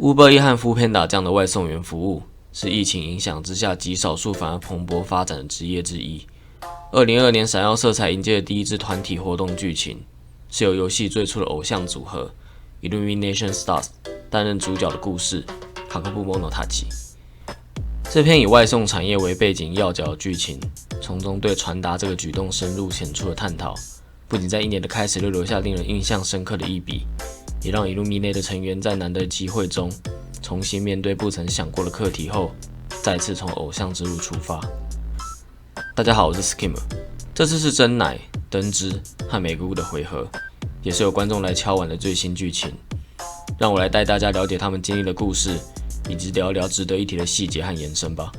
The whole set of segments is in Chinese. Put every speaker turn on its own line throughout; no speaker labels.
Uber Eats 和 Foodpanda 这样的外送员服务，是疫情影响之下极少数反而蓬勃发展的职业之一。2022年闪耀色彩迎接的第一支团体活动剧情，是由游戏最初的偶像组合 Illumination Stars 担任主角的故事《卡克布莫诺塔奇》。这篇以外送产业为背景要角的剧情，从中对传达这个举动深入浅出的探讨，不仅在一年的开始就留下令人印象深刻的一笔，也让 Illuminate 的成员在难得的机会中，重新面对不曾想过的课题后，再次从偶像之路出发。大家好，我是 Skimmer， 这次是真乃、登之和美姑的回合，也是有观众来敲碗的最新剧情。让我来带大家了解他们经历的故事，以及聊一聊值得一提的细节和延伸吧。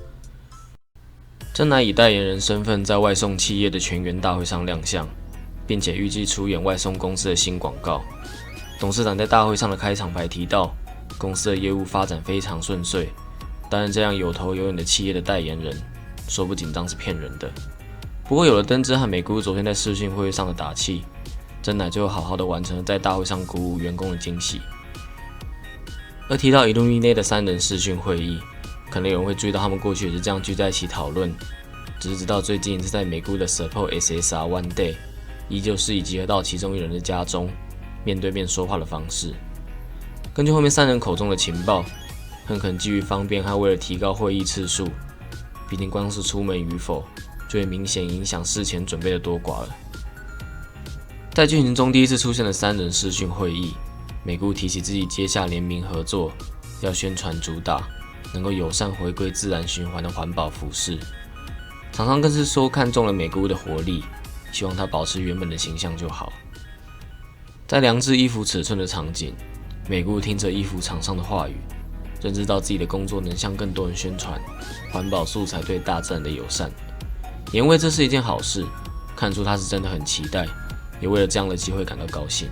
真乃以代言人身份在外送企业的全员大会上亮相，并且预计出演外送公司的新广告。董事长在大会上的开场白提到，公司的业务发展非常顺遂，担任这样有头有脸的企业的代言人，说不紧张是骗人的。不过有了登之和美姑昨天在视讯会议上的打气，真乃就好好的完成了在大会上鼓舞员工的惊喜。而提到 Illuminate 的3人视讯会议，可能有人会注意到他们过去也是这样聚在一起讨论，只是直到最近是在美姑的 Support SSR One Day， 依旧是以集合到其中一人的家中，面对面说话的方式。根据后面3人口中的情报，很可能基于方便和为了提高会议次数，毕竟光是出门与否，就会明显影响事前准备的多寡了。在剧情中第一次出现的3人视讯会议，美姑提起自己接下联名合作，要宣传主打能够友善回归自然循环的环保服饰。厂商更是说看中了美姑的活力，希望她保持原本的形象就好。在量制衣服尺寸的场景，美姑听着衣服厂商的话语，认知到自己的工作能向更多人宣传环保素材对大自然的友善，也因为这是一件好事，看出她是真的很期待，也为了这样的机会感到高兴。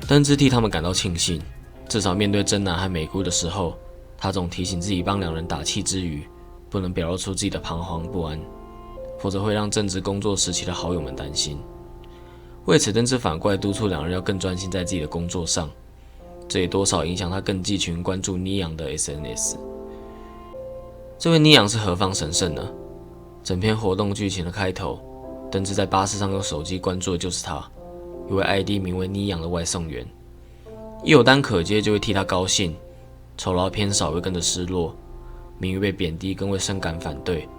登之替他们感到庆幸，至少面对真乃和美姑的时候，他总提醒自己帮2人打气之余，不能表露出自己的彷徨不安，否则会让正值工作时期的好友们担心。为此，登之反过来督促2人要更专心在自己的工作上，这也多少影响他更寄群关注妮阳的 SNS。 这位妮阳是何方神圣呢？整篇活动剧情的开头，登之在巴士上用手机关注的就是他，一位 ID 名为妮阳的外送员。一有单可接就会替他高兴，酬劳偏少会跟着失落，名誉被贬低更会深感反对。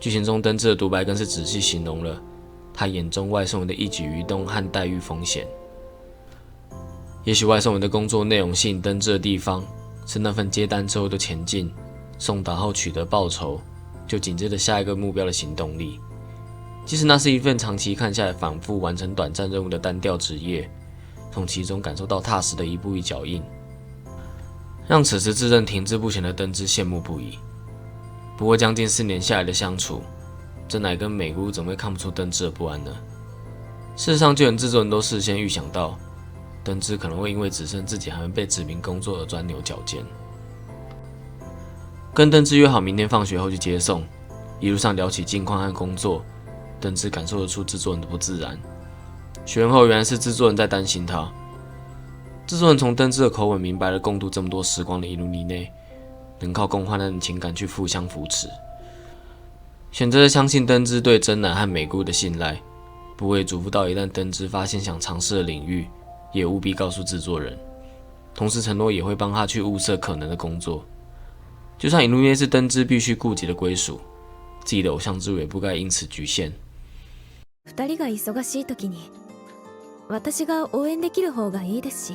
剧情中登之的独白更是仔细形容了他眼中外送员的一举一动和待遇风险。也许外送员的工作内容吸引登之的地方，是那份接单之后的前进，送达后取得报酬，就紧接着下一个目标的行动力。即使那是一份长期看下来反复完成短暂任务的单调职业，从其中感受到踏实的一步一脚印，让此时自认停滞不前的登之羡慕不已。不过将近4年下来的相处，真乃跟美姑怎么会看不出登之的不安呢？事实上，就连制作人都事先预想到，登之可能会因为只剩自己还没被指明工作而钻牛角尖。跟登之约好明天放学后去接送，一路上聊起近况和工作，登之感受得出制作人的不自然。学完后，原来是制作人在担心他。制作人从登之的口吻明白了共度这么多时光的Illuminate能靠共患难的情感去互相扶持，选择了相信登之对真乃和美姑的信赖，不会嘱咐到一旦登之发现想尝试的领域，也务必告诉制作人，同时承诺也会帮他去物色可能的工作。就算Illuminate是登之必须顾及的归属，自己的偶像之路也不该因此局限。
2人が忙しい時に私が応援できる方がいいですし。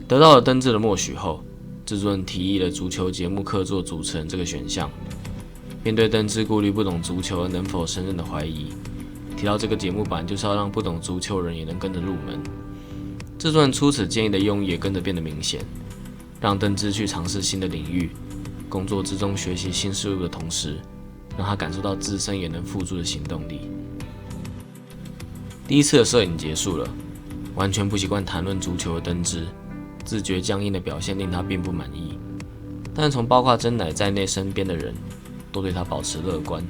得到了登之的默许后，制作人提议了足球节目客座主持人这个选项。面对登之顾虑不懂足球而能否胜任的怀疑，提到这个节目版就是要让不懂足球人也能跟着入门。制作人出此建议的用意也跟着变得明显，让登之去尝试新的领域，工作之中学习新事物的同时，让他感受到自身也能付诸的行动力。第一次的摄影结束了，完全不习惯谈论足球的登之，自觉僵硬的表现令他并不满意。但从包括真乃在内身边的人都对他保持乐观，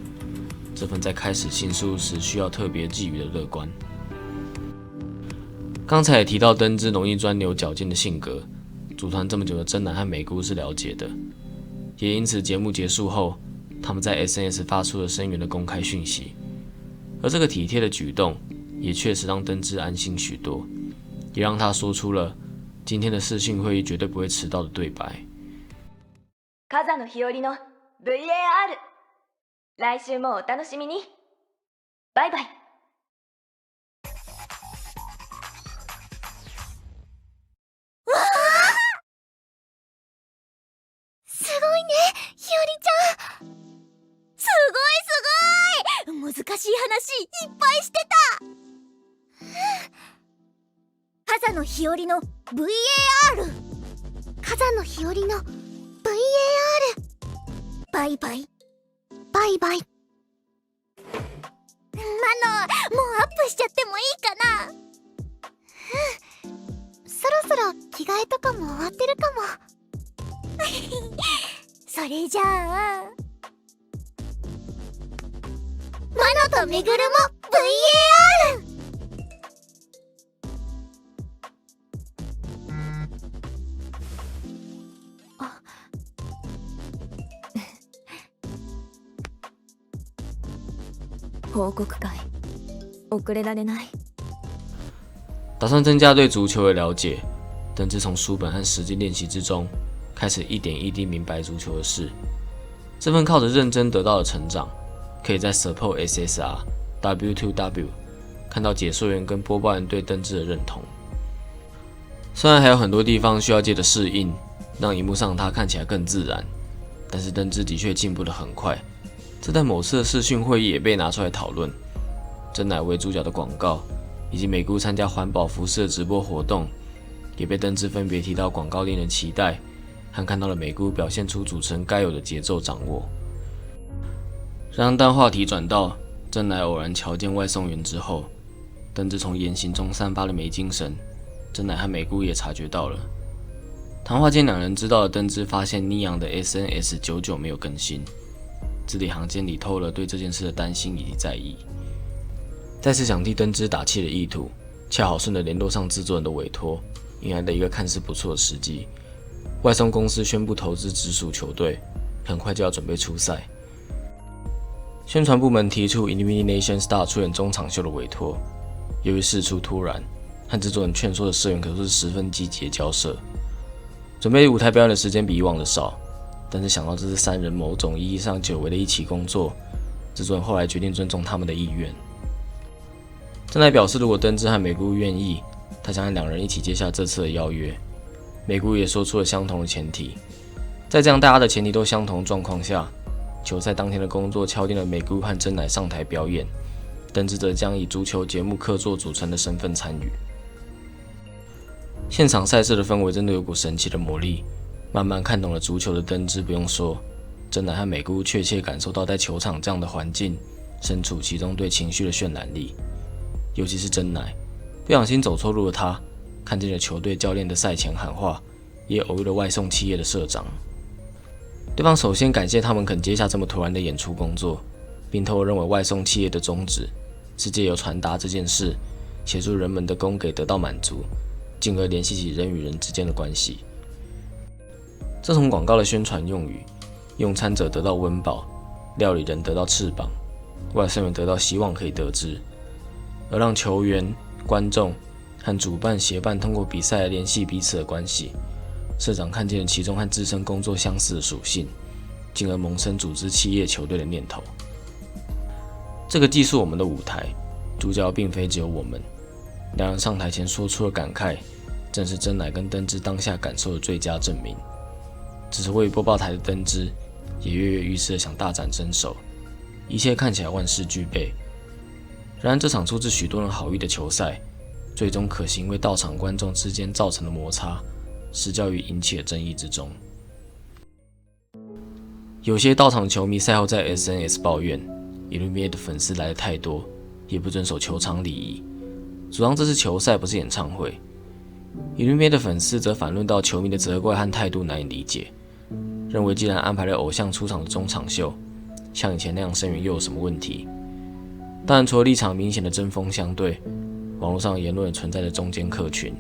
这份在开始新事物时需要特别寄予的乐观。刚才也提到登之容易钻牛角尖的性格，组团这么久的真乃和美姑是了解的，也因此节目结束后，他们在 SNS 发出了声援的公开讯息。而这个体贴的举动也确实让登之安心许多，也让他说出了今天的视讯会议绝对不会迟到的对白。
風野日和の VAR 来週もお楽しみに。バイバイ。すごいね、日和ちゃん。すごい難しい話いっぱいしてた。風野日和の VAR 風野日和の VAR バイバイバイバイ。マノ、もうアップしちゃってもいいかな。そろそろ着替えとかも終わってるかも。それじゃあマノとメグルも VAR。報告会遅れられない。
打算增加对足球的了解，登之从书本和实际练习之中开始一点一滴明白足球的事。这份靠着认真得到的成长，可以在 Support SSR W2W 看到解说员跟播报员对登之的认同。虽然还有很多地方需要借着适应，让荧幕上他看起来更自然，但是登之的确进步得很快。这在某次的视讯会议也被拿出来讨论。真乃为主角的广告，以及美姑参加环保服饰的直播活动，也被登之分别提到广告令人期待，和看到了美姑表现出主持人该有的节奏掌握。然而当话题转到真乃偶然瞧见外送员之后，登之从言行中散发了没精神，真乃和美姑也察觉到了。谈话间两人知道了登之发现尼昂的 SNS 久久没有更新，字里行间里透了对这件事的担心以及在意。再次想替登之打气的意图，恰好顺着联络上制作人的委托，迎来了一个看似不错的时机。外送公司宣布投资直属球队，很快就要准备出赛。宣传部门提出 Elimination Star 出演中场秀的委托，由于事出突然，和制作人劝说的社员可说是十分积极的交涉。准备舞台表演的时间比以往的少，但是想到这是三人某种意义上久违的一起工作，制作人后来决定尊重他们的意愿。真乃表示，如果登之和美姑愿意，他想和两人一起接下这次的邀约。美姑也说出了相同的前提，在这样大家的前提都相同的状况下，球赛当天的工作敲定了美姑和真乃上台表演，登之则将以足球节目客座主持人的身份参与。现场赛事的氛围真的有股神奇的魔力，慢慢看懂了足球的登之不用说，真乃和美姑确切感受到在球场这样的环境身处其中对情绪的渲染力。尤其是真乃，不小心走错路的他，看见了球队教练的赛前喊话，也偶遇了外送企业的社长。对方首先感谢他们肯接下这么突然的演出工作，并透露认为外送企业的宗旨是借由传达这件事，协助人们的供给得到满足，进而联系起人与人之间的关系。这种广告的宣传用语，用餐者得到温饱，料理人得到翅膀，外送员得到希望可以得知，而让球员、观众和主办协办通过比赛来联系彼此的关系。社长看见了其中和自身工作相似的属性，进而萌生组织企业球队的念头。这个既是我们的舞台，主角并非只有我们。两人上台前说出了感慨，正是真乃跟登之当下感受的最佳证明。只是位于播报台的登之，也跃跃欲试的想大展身手，一切看起来万事俱备。然而这场出自许多人好意的球赛，最终可惜因为到场观众之间造成的摩擦，失焦于引起的争议之中。有些到场球迷赛后在 SNS 抱怨 Illumine 的粉丝来的太多，也不遵守球场礼仪，主张这是球赛不是演唱会。Illumine 的粉丝则反论到球迷的责怪和态度难以理解，认为既然安排了偶像出场的中场秀，像以前那样声援又有什么问题？当然，除了立场明显的针锋相对，网络上言论存在的中间客群，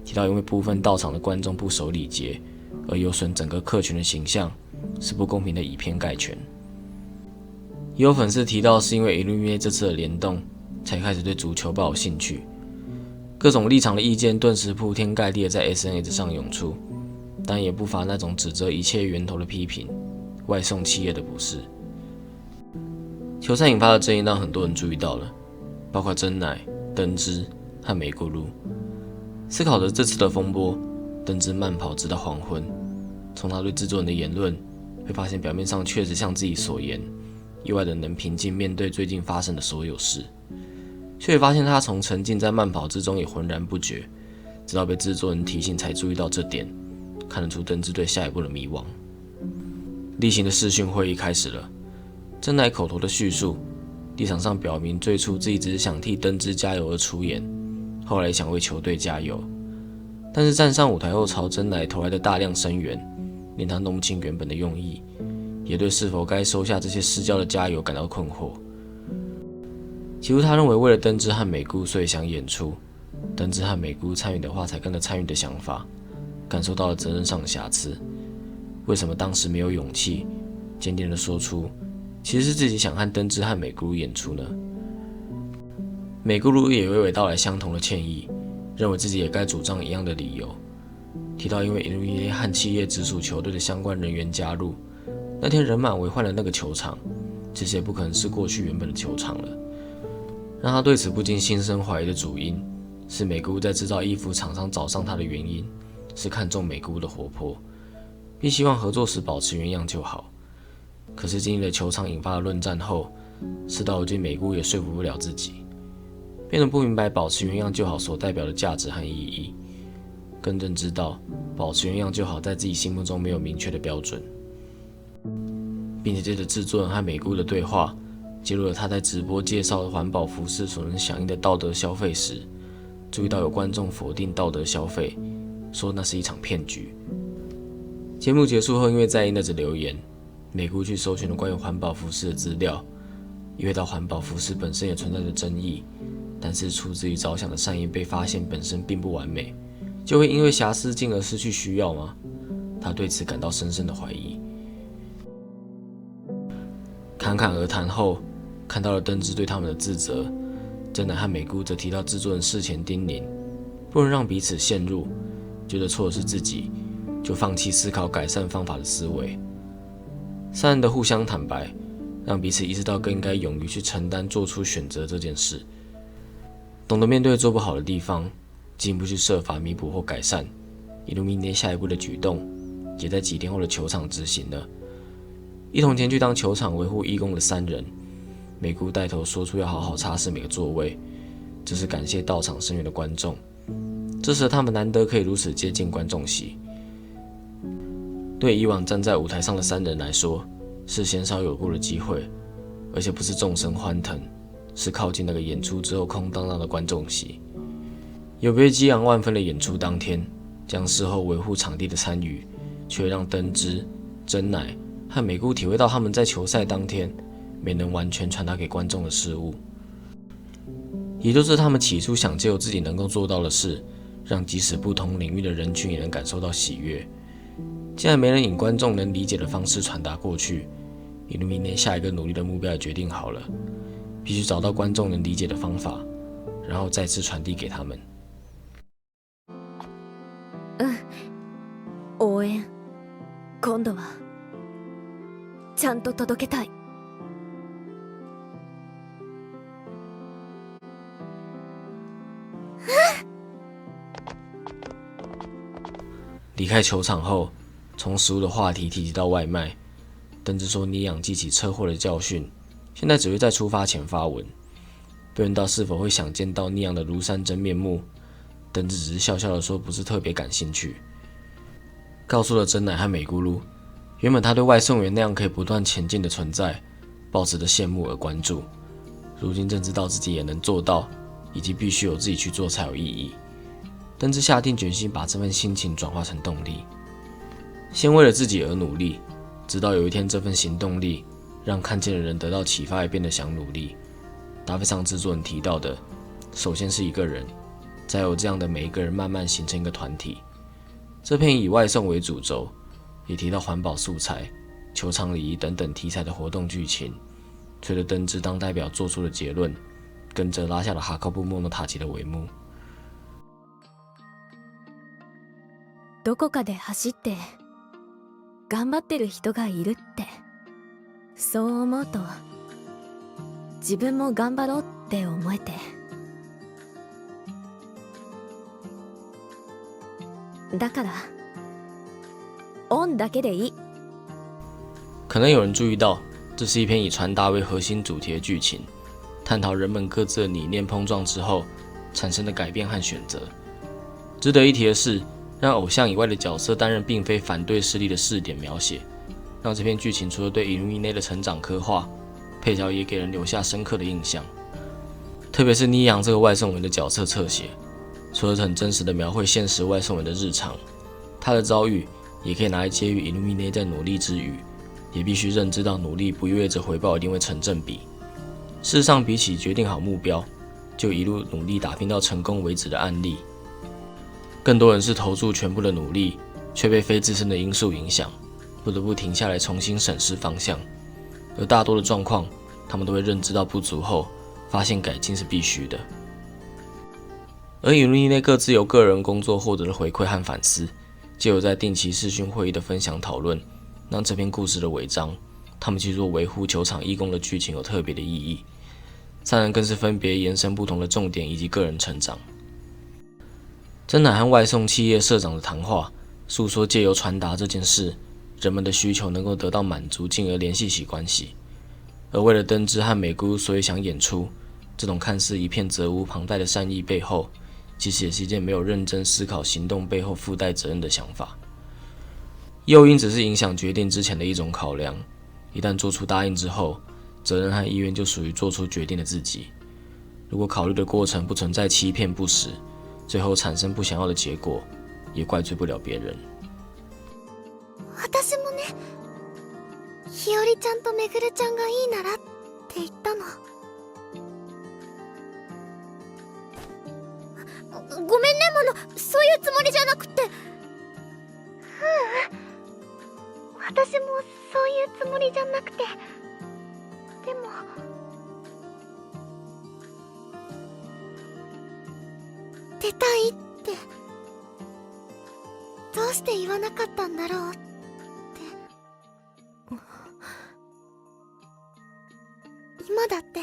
提到因为部分到场的观众不守礼节，而有损整个客群的形象，是不公平的以偏概全。也有粉丝提到，是因为 Illumine 这次的联动，才开始对足球抱有兴趣。各种立场的意见顿时铺天盖地的在 SNS 上涌出，但也不乏那种指责一切源头的批评，外送企业的不是。球赛引发的争议让很多人注意到了，包括真乃、登之和美咕噜。思考着这次的风波，登之慢跑直到黄昏。从他对制作人的言论，会发现表面上确实像自己所言，意外的能平静面对最近发生的所有事，却发现他从沉浸在慢跑之中也浑然不觉，直到被制作人提醒才注意到这点，看得出登之对下一步的迷惘。例行的视讯会议开始了，真乃口头的叙述，立场上表明最初自己只是想替登之加油而出演，后来也想为球队加油，但是站上舞台后朝真乃投来的大量声援，令他弄不清原本的用意，也对是否该收下这些私交的加油感到困惑。起初他认为为了登之和美姑所以想演出，登之和美姑参与的话才跟着参与的想法，感受到了责任上的瑕疵。为什么当时没有勇气坚定地说出其实是自己想和登之和美咕噜演出呢？美咕噜也娓娓道来相同的歉意，认为自己也该主张一样的理由，提到因为 Illumine 和企业直属球队的相关人员加入，那天人满为患的那个球场，其实也不可能是过去原本的球场了。让他对此不禁心生怀疑的主因，是美咕噜在制造衣服厂商找上他的原因，是看中美咕噜的活泼，并希望合作时保持原样就好。可是经历了球场引发的论战后，事到如今美咕也说服不了自己，变得不明白保持原样就好所代表的价值和意义，更认知到保持原样就好在自己心目中没有明确的标准，并且借着制作人和美咕的对话，揭露了他在直播介绍环保服饰所能响应的道德消费时，注意到有观众否定道德消费，说那是一场骗局。节目结束后，因为在意那则留言，美咕去搜寻了关于环保服饰的资料，意会到环保服饰本身也存在着争议，但是出自于着想的善意被发现本身并不完美，就会因为瑕疵进而失去需要吗？他对此感到深深的怀疑。侃侃而谈后，看到了登之对他们的自责，真乃和美咕则提到制作人事前叮咛，不能让彼此陷入觉得错的是自己，就放弃思考改善方法的思维。三人的互相坦白，让彼此意识到更应该勇于去承担做出选择这件事，懂得面对做不好的地方，进一步去设法弥补或改善。Illumine下一步的举动，也在几天后的球场执行了。一同前去当球场维护义工的三人，美咕带头说出要好好擦拭每个座位，这是感谢到场声援的观众，这时他们难得可以如此接近观众席。对以往站在舞台上的三人来说，是鲜少有过的机会，而且不是众声欢腾，是靠近那个演出之后空荡荡的观众席。有别激昂万分的演出当天，将事后维护场地的参与，却让登之、真乃和美咕体会到他们在球赛当天没能完全传达给观众的事物，也就是他们起初想借由自己能够做到的事，让即使不同领域的人群也能感受到喜悦。既然没人以观众能理解的方式传达过去，Illumine下一个努力的目标也决定好了，必须找到观众能理解的方法，然后再次传递给他们。
応援今度はちゃんと届けたい。
离开球场后，从食物的话题提及到外卖，登之说尼养记起车祸的教训，现在只会在出发前发文。被问到是否会想见到尼养的庐山真面目，登之只是笑笑的说不是特别感兴趣，告诉了真乃和美咕噜原本他对外送员那样可以不断前进的存在，抱持着羡慕而关注，如今正知道自己也能做到，以及必须有自己去做才有意义。登之下定决心把这份心情转化成动力，先为了自己而努力，直到有一天这份行动力让看见的人得到启发，也变得想努力。搭配上制作人提到的，首先是一个人，再有这样的每一个人慢慢形成一个团体。这篇以外送为主轴，也提到环保素材、球场礼仪等等题材的活动剧情，随着登之当代表做出了结论，跟着拉下了哈コブモノタチ的帷幕。
どこかで走って頑張ってる人がいるって、そう思うと自分も頑張ろうって思えて、だからオンだけでいい。
可能有人注意到，这是一篇以传达为核心主题的剧情，探讨人们各自的理念碰撞之后产生的改变和选择。值得一提的是，让偶像以外的角色担任并非反对势力的视点描写，让这篇剧情除了对Illumine的成长刻画，配角也给人留下深刻的印象。特别是妮阳这个外送员的角色侧写，除了很真实的描绘现实外送员的日常，他的遭遇也可以拿来接喻Illumine在努力之余，也必须认知到努力不意味着回报一定会成正比。事实上，比起决定好目标就一路努力打拼到成功为止的案例，更多人是投注全部的努力，却被非自身的因素影响，不得不停下来重新审视方向。而大多的状况，他们都会认知到不足后，发现改进是必须的。而Illumine各自由个人工作获得的回馈和反思，藉由在定期视讯会议的分享讨论，让这篇故事的尾章，他们去做维护球场义工的剧情有特别的意义。三人更是分别延伸不同的重点以及个人成长。真乃和外送企业社长的谈话，诉说借由传达这件事，人们的需求能够得到满足，进而联系起关系。而为了登之和美姑所以想演出，这种看似一片责无旁贷的善意背后，其实也是一件没有认真思考行动背后附带责任的想法。诱因只是影响决定之前的一种考量，一旦做出答应之后，责任和意愿就属于做出决定的自己。如果考虑的过程不存在欺骗不实，最后产生不想要的结果，也怪罪不了别人。
私もね、日和ちゃんとめぐるちゃんがいいならって言ったの。ごめんね、モノ、そういうつもりじゃなくて。私もそういうつもりじゃなくて、でも出たいってどうして言わなかったんだろうって。今だって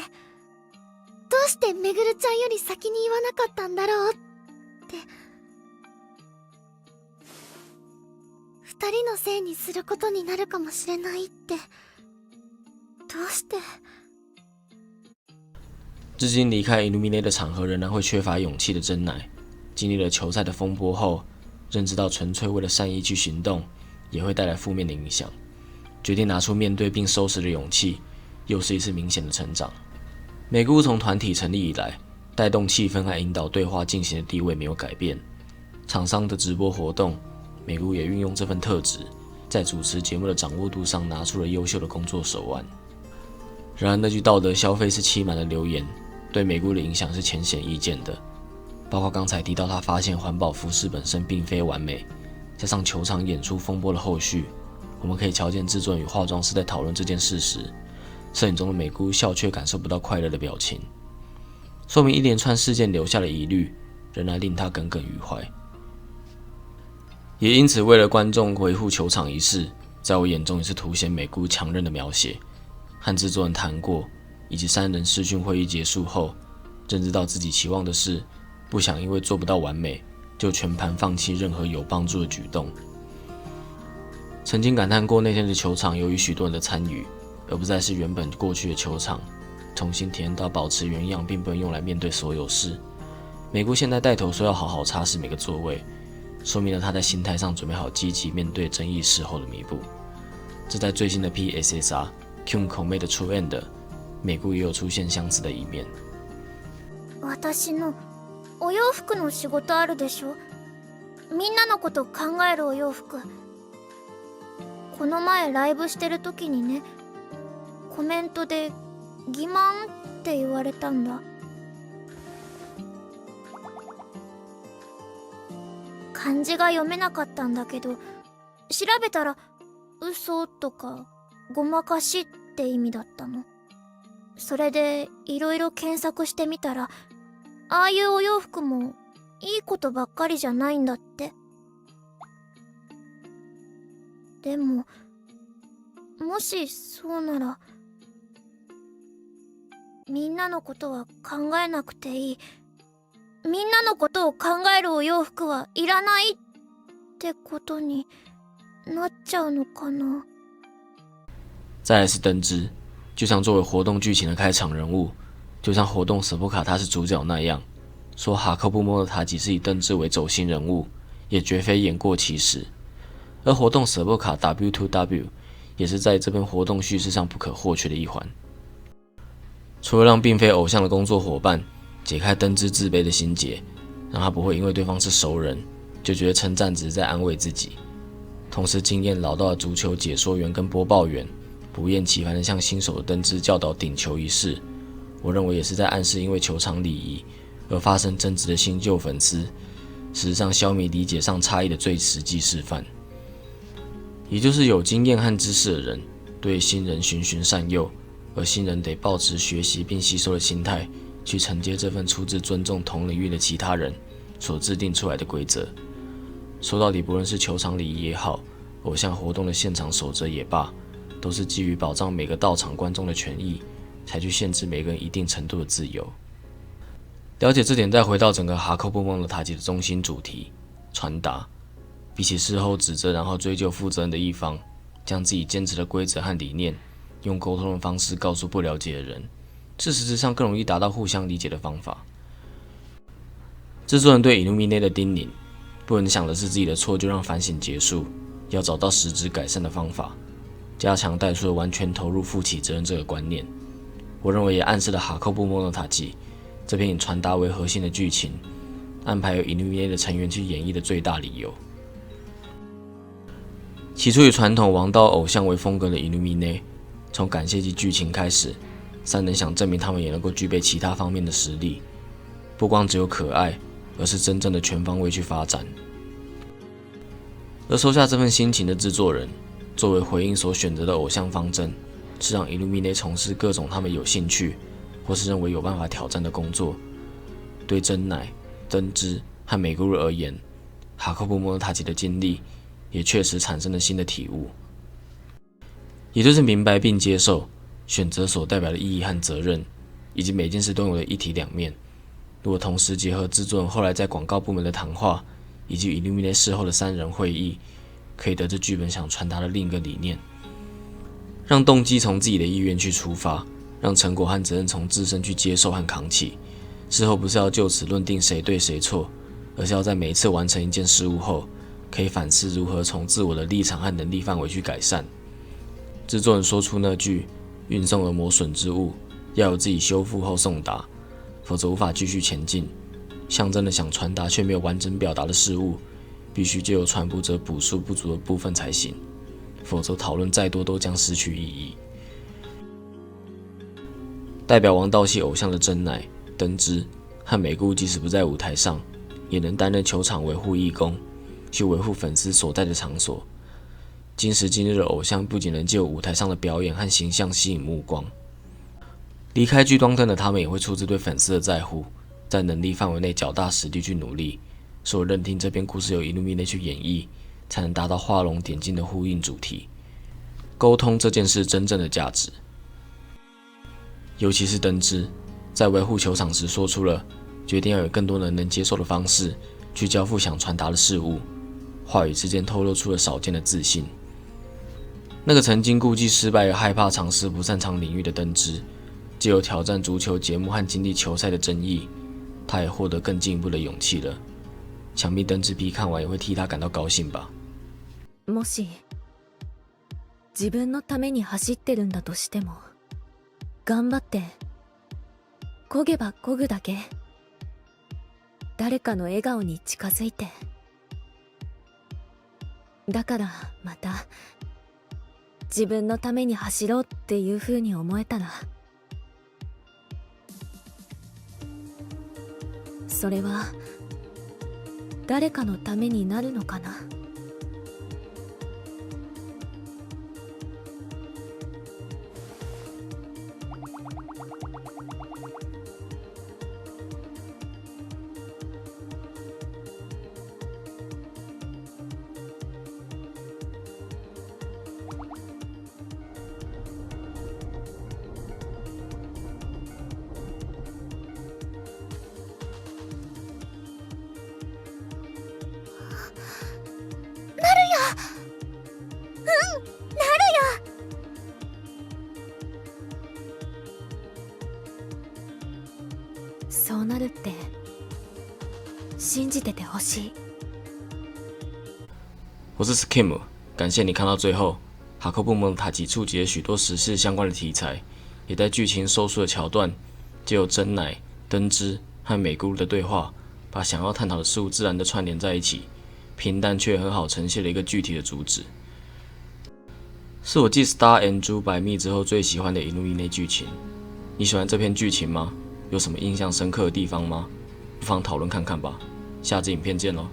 どうしてめぐるちゃんより先に言わなかったんだろうって。二人のせいにすることになるかもしれないって、どうして。
至今离开Illumine的场合仍然会缺乏勇气的真乃，经历了球赛的风波后，认知到纯粹为了善意去行动也会带来负面的影响，决定拿出面对并收拾的勇气，又是一次明显的成长。美姑从团体成立以来，带动气氛和引导对话进行的地位没有改变。厂商的直播活动，美姑也运用这份特质，在主持节目的掌握度上拿出了优秀的工作手腕。然而那句道德消费是欺瞒的留言，对美姑的影响是浅显易见的，包括刚才提到他发现环保服饰本身并非完美，加上球场演出风波的后续，我们可以瞧见制作人与化妆师在讨论这件事时，摄影中的美姑笑却感受不到快乐的表情，说明一连串事件留下的疑虑仍然令他耿耿于怀。也因此为了观众维护球场一事，在我眼中也是凸显美姑强韧的描写。和制作人谈过，以及三人视讯会议结束后，认知到自己期望的是不想因为做不到完美就全盘放弃任何有帮助的举动。曾经感叹过那天的球场由于许多人的参与，而不再是原本过去的球场，重新体验到保持原样并不能用来面对所有事。美姑现在带头说要好好擦拭每个座位，说明了他在心态上准备好积极面对争议事后的弥补。这在最新的 PSSR Kyun Kome 的出演的美国也有出现相似的一面。
私のお洋服の仕事あるでしょ。みんなのこと考えるお洋服。この前ライブしてる時にね、コメントで欺瞞って言われたんだ。漢字が読めなかったんだけど、調べたら嘘とかごまかしって意味だったの。それでいろいろ検索してみたら、ああいうお洋服もいいことばっかりじゃないんだって。でももしそうなら、みんなのことは考えなくていい、みんなのことを考えるお洋服はいらないってことになっちゃうのかな。
再来是灯之，就像作为活动剧情的开场人物，就像活动舍波卡他是主角那样，说哈克布莫的塔吉是以灯之为轴心人物，也绝非言过其实。而活动舍波卡 W2W 也是在这篇活动叙事上不可或缺的一环。除了让并非偶像的工作伙伴解开灯之自卑的心结，让他不会因为对方是熟人就觉得称赞只是在安慰自己，同时经验老道的足球解说员跟播报员不厌其烦地向新手的灯之教导顶球一事，我认为也是在暗示因为球场礼仪而发生争执的新旧粉丝，事实上消弭理解上差异的最实际示范。也就是有经验和知识的人对新人循循善诱，而新人得抱持学习并吸收的心态去承接这份出自尊重同领域的其他人所制定出来的规则。说到底，不论是球场礼仪也好，偶像活动的现场守则也罢，都是基于保障每个到场观众的权益，才去限制每个人一定程度的自由。了解这点，再回到整个哈扣布蒙的塔吉的中心主题传达，比起事后指责然后追究负责任的一方，将自己坚持的规则和理念用沟通的方式告诉不了解的人，是实质上更容易达到互相理解的方法。制作人对 Illuminate 的叮咛，不能想的是自己的错就让反省结束，要找到实质改善的方法，加强带出了完全投入负起责任这个观念。我认为也暗示了哈扣布莫诺塔吉这篇以传达为核心的剧情安排由 Illuminate 的成员去演绎的最大理由。起初以传统王道偶像为风格的 Illuminate， 从感谢祭剧情开始，三人想证明他们也能够具备其他方面的实力，不光只有可爱，而是真正的全方位去发展。而收下这份心情的制作人，作为回应所选择的偶像方针，是让 Illuminate 从事各种他们有兴趣或是认为有办法挑战的工作。对真乃、灯之和美古鲁而言，哈克布莫诺塔吉的经历也确实产生了新的体悟，也就是明白并接受选择所代表的意义和责任，以及每件事都有的一体两面。如果同时结合制作人后来在广告部门的谈话，以及 Illuminate 事后的3人会议，可以得知剧本想传达的另一个理念，让动机从自己的意愿去出发，让成果和责任从自身去接受和扛起。事后不是要就此论定谁对谁错，而是要在每一次完成一件事物后，可以反思如何从自我的立场和能力范围去改善。制作人说出那句运送而磨损之物，要有自己修复后送达，否则无法继续前进。象征的想传达却没有完整表达的事物，必须借由传播者补述不足的部分才行，否则讨论再多都将失去意义。代表王道系偶像的真乃、灯之和美顾即使不在舞台上，也能担任球场维护义工，去维护粉丝所在的场所。今时今日的偶像不仅能借由舞台上的表演和形象吸引目光，离开聚光灯的他们也会出自对粉丝的在乎，在能力范围内脚踏实地去努力。是我认定这篇故事由 Illuminate 去演绎，才能达到画龙点睛的呼应主题，沟通这件事真正的价值。尤其是灯之，在维护球场时说出了决定要有更多人能接受的方式去交付想传达的事物，话语之间透露出了少见的自信。那个曾经顾忌失败而害怕尝试不擅长领域的灯之，藉由挑战足球节目和经历球赛的争议，他也获得更进一步的勇气了。想必灯之 P 看完也会替他感到高兴吧。
もし自分のために走ってるんだとしても、頑張って漕げば漕ぐだけ誰かの笑顔に近づいて、だからまた自分のために走ろうっていう風に思えたら、それは誰かのためになるのかな。そうなるって信じててほしい。
我是 Skim， 感谢你看到最后。哈克布蒙塔吉触及了许多时事相关的题材，也在剧情收束的桥段，借由真乃、灯之和美咕噜的对话，把想要探讨的事物自然的串联在一起，平淡却很好呈现了一个具体的主旨。是我继《Star and 猪百蜜》之后最喜欢的一路以内剧情。你喜欢这篇剧情吗？有什么印象深刻的地方吗？不妨讨论看看吧。下支影片见喽！